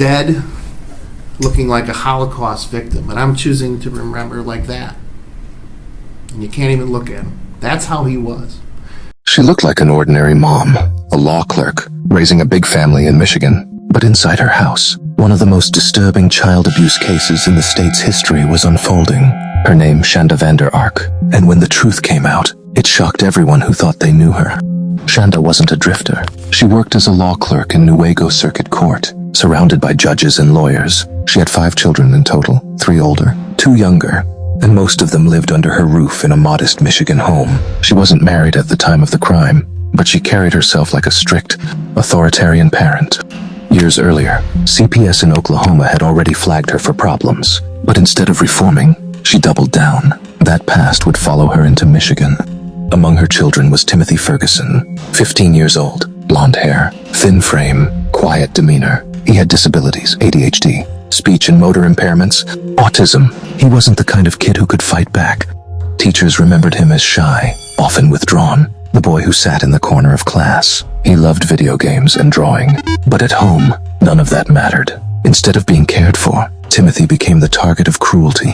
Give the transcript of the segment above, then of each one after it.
dead, looking like a Holocaust victim, and I'm choosing to remember like that. And you can't even look at him. That's how he was. She looked like an ordinary mom, a law clerk, raising a big family in Michigan. But inside her house, one of the most disturbing child abuse cases in the state's history was unfolding. Her name, Shanda Vander Ark, and when the truth came out, it shocked everyone who thought they knew her. Shanda wasn't a drifter. She worked as a law clerk in Newaygo Circuit Court, surrounded by judges and lawyers. She had 5 children in total, 3 older, 2 younger, and most of them lived under her roof in a modest Michigan home. She wasn't married at the time of the crime, but she carried herself like a strict, authoritarian parent. Years earlier, CPS in Oklahoma had already flagged her for problems, but instead of reforming, she doubled down. That past would follow her into Michigan. Among her children was Timothy Ferguson, 15 years old, blonde hair, thin frame, quiet demeanor. He had disabilities, ADHD, speech and motor impairments, autism. He wasn't the kind of kid who could fight back. Teachers remembered him as shy, often withdrawn, the boy who sat in the corner of class. He loved video games and drawing, but at home, none of that mattered. Instead of being cared for, Timothy became the target of cruelty.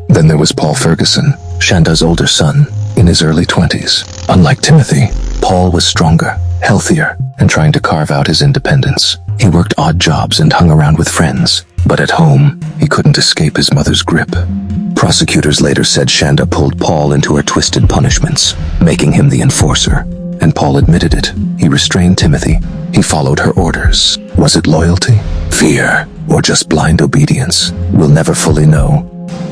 Then there was Paul Ferguson, Shanda's older son, in his early 20s. Unlike Timothy, Paul was stronger, healthier, and trying to carve out his independence. He worked odd jobs and hung around with friends, but at home, he couldn't escape his mother's grip. Prosecutors later said Shanda pulled Paul into her twisted punishments, making him the enforcer. And Paul admitted it. He restrained Timothy. He followed her orders. Was it loyalty, fear, or just blind obedience? We'll never fully know.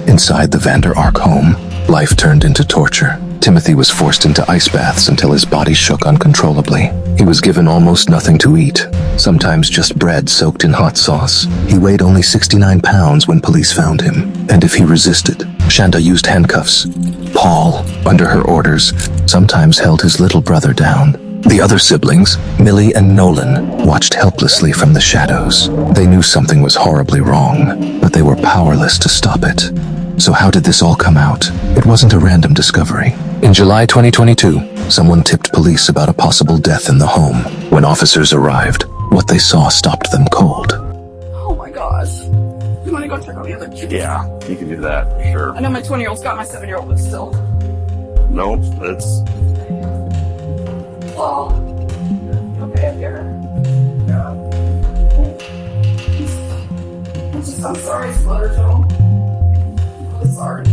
Inside the Vander Ark home, life turned into torture. Timothy was forced into ice baths until his body shook uncontrollably. He was given almost nothing to eat, sometimes just bread soaked in hot sauce. He weighed only 69 pounds when police found him, and if he resisted, Shanda used handcuffs. Paul, under her orders, sometimes held his little brother down. The other siblings, Millie and Nolan, watched helplessly from the shadows. They knew something was horribly wrong, but they were powerless to stop it. So how did this all come out? It wasn't a random discovery. In July 2022, someone tipped police about a possible death in the home. When officers arrived, what they saw stopped them cold. Oh my gosh. You want to go check on the other kids? Yeah, you can do that, for sure. I know my 20-year-old's got my 7-year-old, but still. Nope, it's... Oh. Okay, up here. Yeah. I'm sorry, Splutter Joe. I'm really sorry.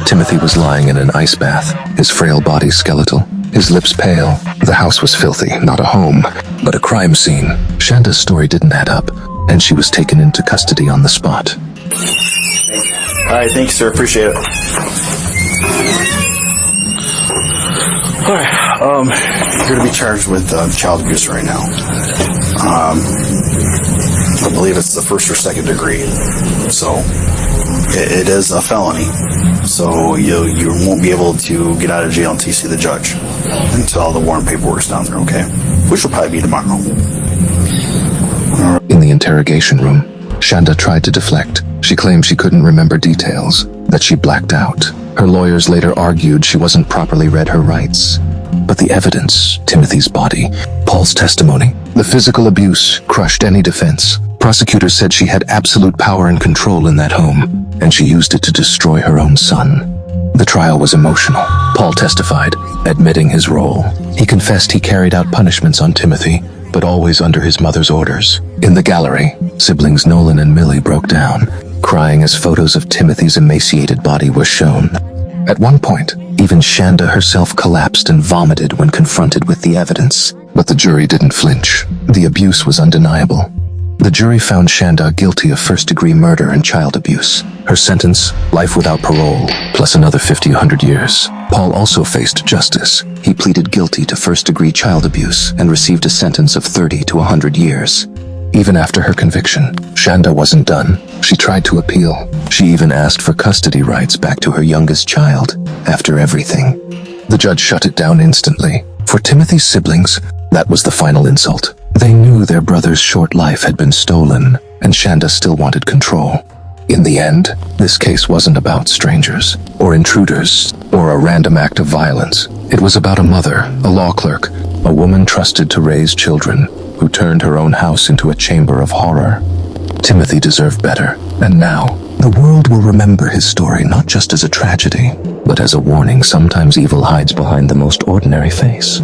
Timothy was lying in an ice bath, his frail body skeletal, his lips pale. The house was filthy, not a home, but a crime scene. Shanda's story didn't add up, and she was taken into custody on the spot. Alright, thank you, sir. Appreciate it. Alright, you're going to be charged with child abuse right now. I believe it's the 1st or 2nd degree. So, it is a felony. So, you won't be able to get out of jail until you see the judge. Until all the warrant paperwork's down there, okay? Which will probably be tomorrow. In the interrogation room, Shanda tried to deflect. She claimed she couldn't remember details, that she blacked out. Her lawyers later argued she wasn't properly read her rights. But the evidence, Timothy's body, Paul's testimony, the physical abuse crushed any defense. Prosecutors said she had absolute power and control in that home, and she used it to destroy her own son. The trial was emotional. Paul testified, admitting his role. He confessed he carried out punishments on Timothy, but always under his mother's orders. In the gallery, siblings Nolan and Millie broke down, crying as photos of Timothy's emaciated body were shown. At one point, even Shanda herself collapsed and vomited when confronted with the evidence. But the jury didn't flinch. The abuse was undeniable. The jury found Shanda guilty of first-degree murder and child abuse. Her sentence, life without parole, plus another 100 years. Paul also faced justice. He pleaded guilty to first-degree child abuse and received a sentence of 30 to 100 years. Even after her conviction, Shanda wasn't done. She tried to appeal. She even asked for custody rights back to her youngest child. After everything, the judge shut it down instantly. For Timothy's siblings, that was the final insult. They knew their brother's short life had been stolen, and Shanda still wanted control. In the end, this case wasn't about strangers, or intruders, or a random act of violence. It was about a mother, a law clerk, a woman trusted to raise children, who turned her own house into a chamber of horror. Timothy deserved better, and now, the world will remember his story not just as a tragedy, but as a warning sometimes evil hides behind the most ordinary face.